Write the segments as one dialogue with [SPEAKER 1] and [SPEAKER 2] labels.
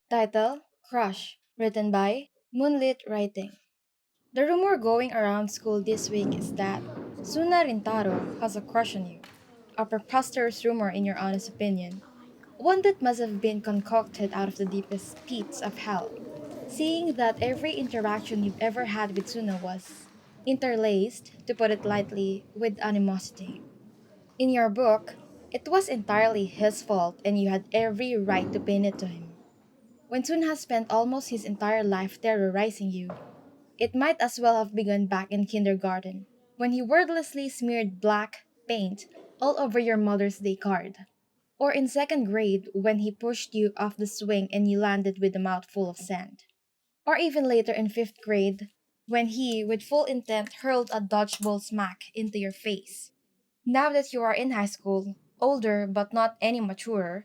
[SPEAKER 1] Title Crush, written by Moonlit Writing. The rumor going around school this week is that Suna Rintaro has a crush on you. A preposterous rumor, in your honest opinion. One that must have been concocted out of the deepest pits of hell, seeing that every interaction you've ever had with Suna was interlaced, to put it lightly, with animosity. In your book, it was entirely his fault and you had every right to pin it to him. When Sun has spent almost his entire life terrorizing you, it might as well have begun back in kindergarten, when he wordlessly smeared black paint all over your Mother's Day card. Or in second grade, when he pushed you off the swing and you landed with a mouthful of sand. Or even later in fifth grade, when he, with full intent, hurled a dodgeball smack into your face. Now that you are in high school, older but not any maturer,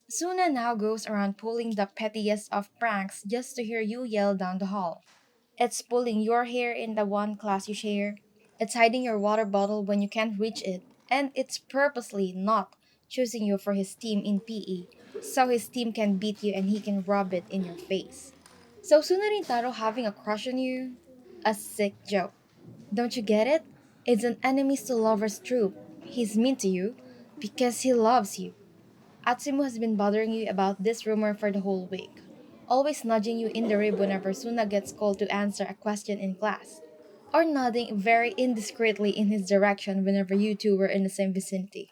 [SPEAKER 1] Suna now goes around pulling the pettiest of pranks just to hear you yell down the hall. It's pulling your hair in the one class you share, it's hiding your water bottle when you can't reach it, and it's purposely not choosing you for his team in PE, so his team can beat you and he can rub it in your face. So Suna Rintaro having a crush on you? A sick joke. Don't you get it? It's an enemies to lovers trope. He's mean to you because he loves you. Atsumu has been bothering you about this rumor for the whole week, always nudging you in the rib whenever Suna gets called to answer a question in class, or nodding very indiscreetly in his direction whenever you two were in the same vicinity.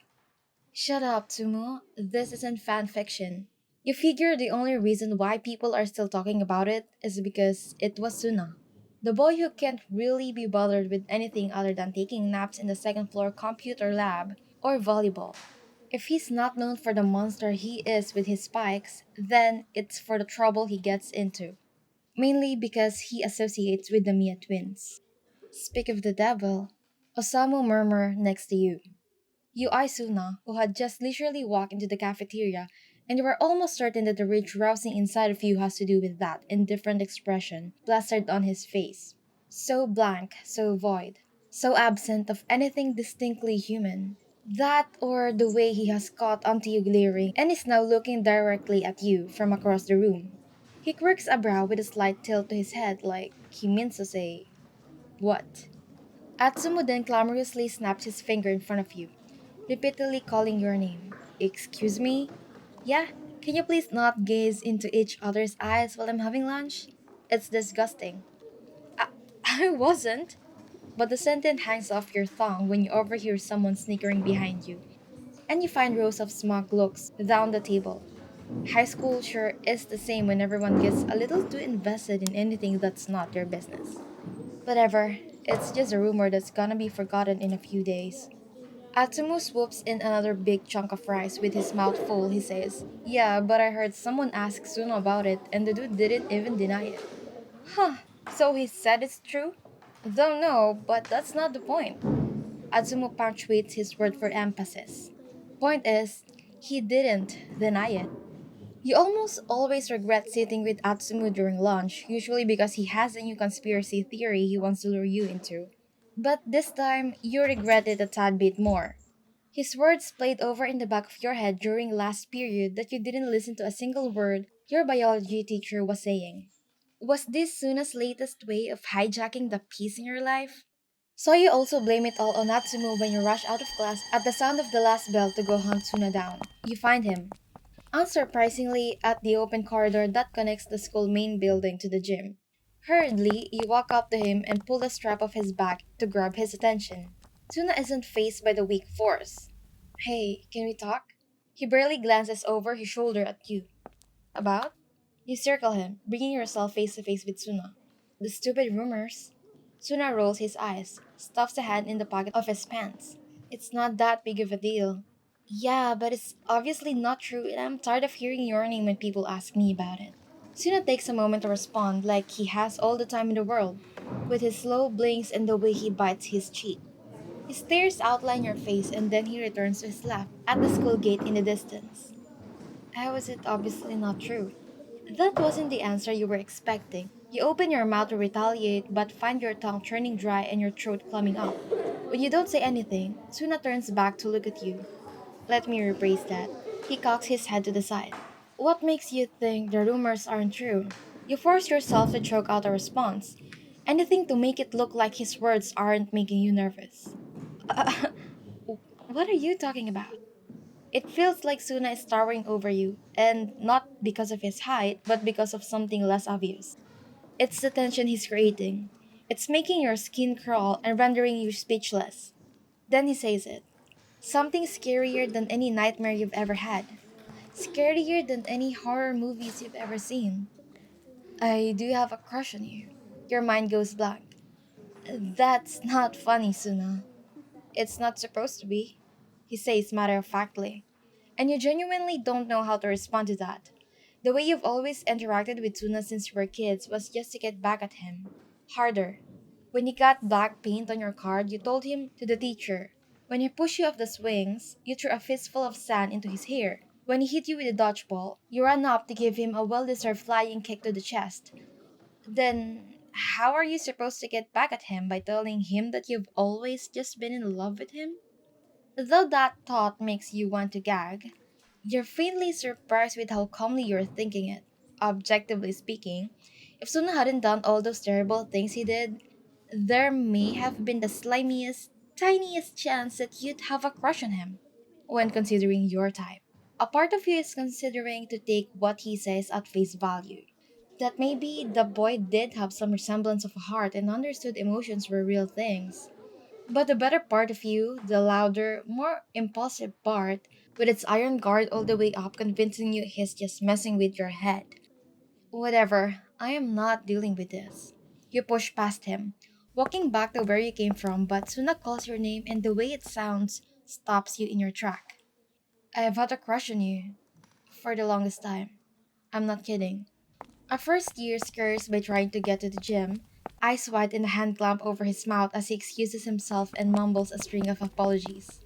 [SPEAKER 1] Shut up, Tsumu. This isn't fan fiction. You figure the only reason why people are still talking about it is because it was Suna. The boy who can't really be bothered with anything other than taking naps in the second floor computer lab or volleyball. If he's not known for the monster he is with his spikes, then it's for the trouble he gets into. Mainly because he associates with the Mia twins. Speak of the devil, Osamu murmur next to you. You eye Suna, who had just leisurely walked into the cafeteria, and you were almost certain that the rage rousing inside of you has to do with that indifferent expression plastered on his face. So blank, so void, so absent of anything distinctly human. That or the way he has caught onto you glaring and is now looking directly at you from across the room. He quirks a brow with a slight tilt to his head like he means to say, "What?" Atsumu then clamorously snaps his finger in front of you, repeatedly calling your name. Excuse me? Yeah, can you please not gaze into each other's eyes while I'm having lunch? It's disgusting. I, I wasn't. But the sentence hangs off your tongue when you overhear someone snickering behind you, and you find rows of smug looks down the table. High school sure is the same when everyone gets a little too invested in anything that's not their business. Whatever, it's just a rumor that's gonna be forgotten in a few days. Atsumu swoops in another big chunk of rice with his mouth full. He says, "Yeah, but I heard someone ask Suno about it, and the dude didn't even deny it." Huh, so he said it's true? Don't know, but that's not the point. Atsumu punctuates his word for emphasis. Point is, he didn't deny it. You almost always regret sitting with Atsumu during lunch, usually because he has a new conspiracy theory he wants to lure you into. But this time, you regret it a tad bit more. His words played over in the back of your head during last period that you didn't listen to a single word your biology teacher was saying. Was this Suna's latest way of hijacking the peace in your life? So you also blame it all on Natsumu when you rush out of class at the sound of the last bell to go hunt Suna down. You find him, unsurprisingly, at the open corridor that connects the school main building to the gym. Hurriedly, you walk up to him and pull the strap of his back to grab his attention. Suna isn't faced by the weak force. "Hey, can we talk?" He barely glances over his shoulder at you. "About?" You circle him, bringing yourself face to face with Suna. "The stupid rumors." Suna rolls his eyes, stuffs a hand in the pocket of his pants. "It's not that big of a deal." "Yeah, but it's obviously not true, and I'm tired of hearing your name when people ask me about it." Suna takes a moment to respond like he has all the time in the world, with his slow blinks and the way he bites his cheek. His stares outline your face and then he returns to his laugh at the school gate in the distance. How is it obviously not true? That wasn't the answer you were expecting. You open your mouth to retaliate but find your tongue turning dry and your throat clumming up. When you don't say anything, Suna turns back to look at you. Let me rephrase that. He cocks his head to the side. What makes you think the rumors aren't true? You force yourself to choke out a response. Anything to make it look like his words aren't making you nervous. What are you talking about? It feels like Suna is towering over you, and not because of his height, but because of something less obvious. It's the tension he's creating. It's making your skin crawl and rendering you speechless. Then he says it. Something scarier than any nightmare you've ever had. Scarier than any horror movies you've ever seen. I do have a crush on you. Your mind goes blank. That's not funny, Suna. It's not supposed to be, he says matter of factly. And you genuinely don't know how to respond to that. The way you've always interacted with Suna since you were kids was just to get back at him. Harder. When you got black paint on your card, you told him to the teacher. When he pushed you off the swings, you threw a fistful of sand into his hair. When he hit you with a dodgeball, you ran up to give him a well deserved flying kick to the chest. Then, how are you supposed to get back at him by telling him that you've always just been in love with him? Though that thought makes you want to gag, you're faintly surprised with how calmly you're thinking it. Objectively speaking, if Suna hadn't done all those terrible things he did, there may have been the slimiest, tiniest chance that you'd have a crush on him when considering your type. A part of you is considering to take what he says at face value. That maybe the boy did have some resemblance of a heart and understood emotions were real things. But the better part of you, the louder, more impulsive part, with its iron guard all the way up convincing you he's just messing with your head. Whatever, I am not dealing with this. You push past him, walking back to where you came from, but Suna calls your name and the way it sounds stops you in your track. I have had a crush on you for the longest time. I'm not kidding. At first, year scares by trying to get to the gym, eyes wide and a hand clamp over his mouth as he excuses himself and mumbles a string of apologies.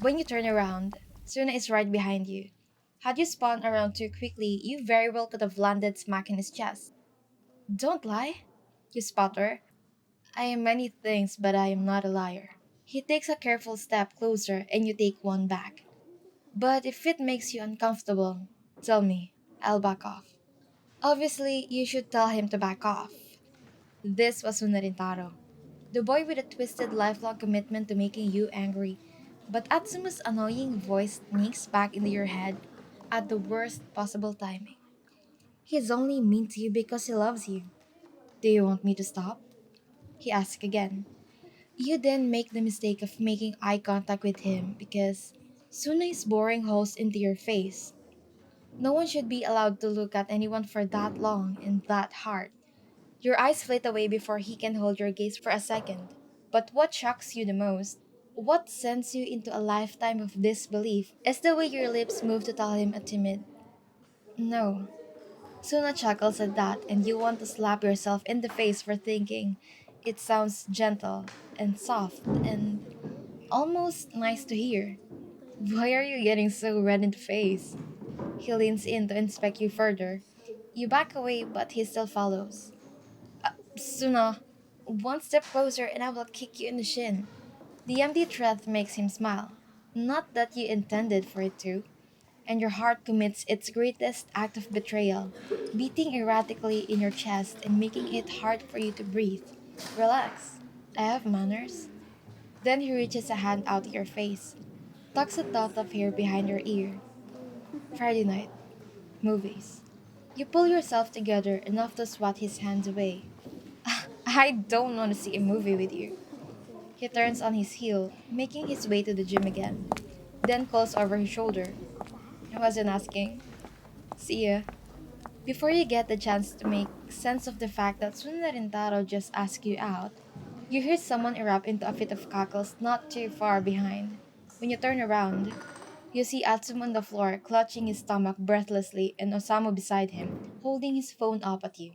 [SPEAKER 1] When you turn around, Suna is right behind you. Had you spun around too quickly, you very well could have landed smack in his chest. Don't lie, you sputter. I am many things, but I am not a liar. He takes a careful step closer and you take one back. But if it makes you uncomfortable, tell me. I'll back off. Obviously, you should tell him to back off. This was Suna Rintaro, the boy with a twisted lifelong commitment to making you angry. But Atsuma's annoying voice sneaks back into your head at the worst possible timing. He's only mean to you because he loves you. Do you want me to stop? He asks again. You then make the mistake of making eye contact with him because Suna is boring holes into your face. No one should be allowed to look at anyone for that long and that hard. Your eyes flit away before he can hold your gaze for a second. But what shocks you the most, what sends you into a lifetime of disbelief, is the way your lips move to tell him a timid no. Suna chuckles at that, and you want to slap yourself in the face for thinking it sounds gentle and soft and almost nice to hear. Why are you getting so red in the face? He leans in to inspect you further. You back away, but he still follows. Suna, one step closer and I will kick you in the shin. The empty threat makes him smile. Not that you intended for it to, and your heart commits its greatest act of betrayal, beating erratically in your chest and making it hard for you to breathe. Relax. I have manners. Then he reaches a hand out to your face, tucks a tuft of hair behind your ear. Friday night. Movies. You pull yourself together enough to swat his hands away. I don't want to see a movie with you. He turns on his heel, making his way to the gym again, then calls over his shoulder. I wasn't asking. See ya. Before you get the chance to make sense of the fact that Suna Rintaro just asked you out, you hear someone erupt into a fit of cackles not too far behind. When you turn around, you see Atsum on the floor, clutching his stomach breathlessly, and Osamu beside him, holding his phone up at you.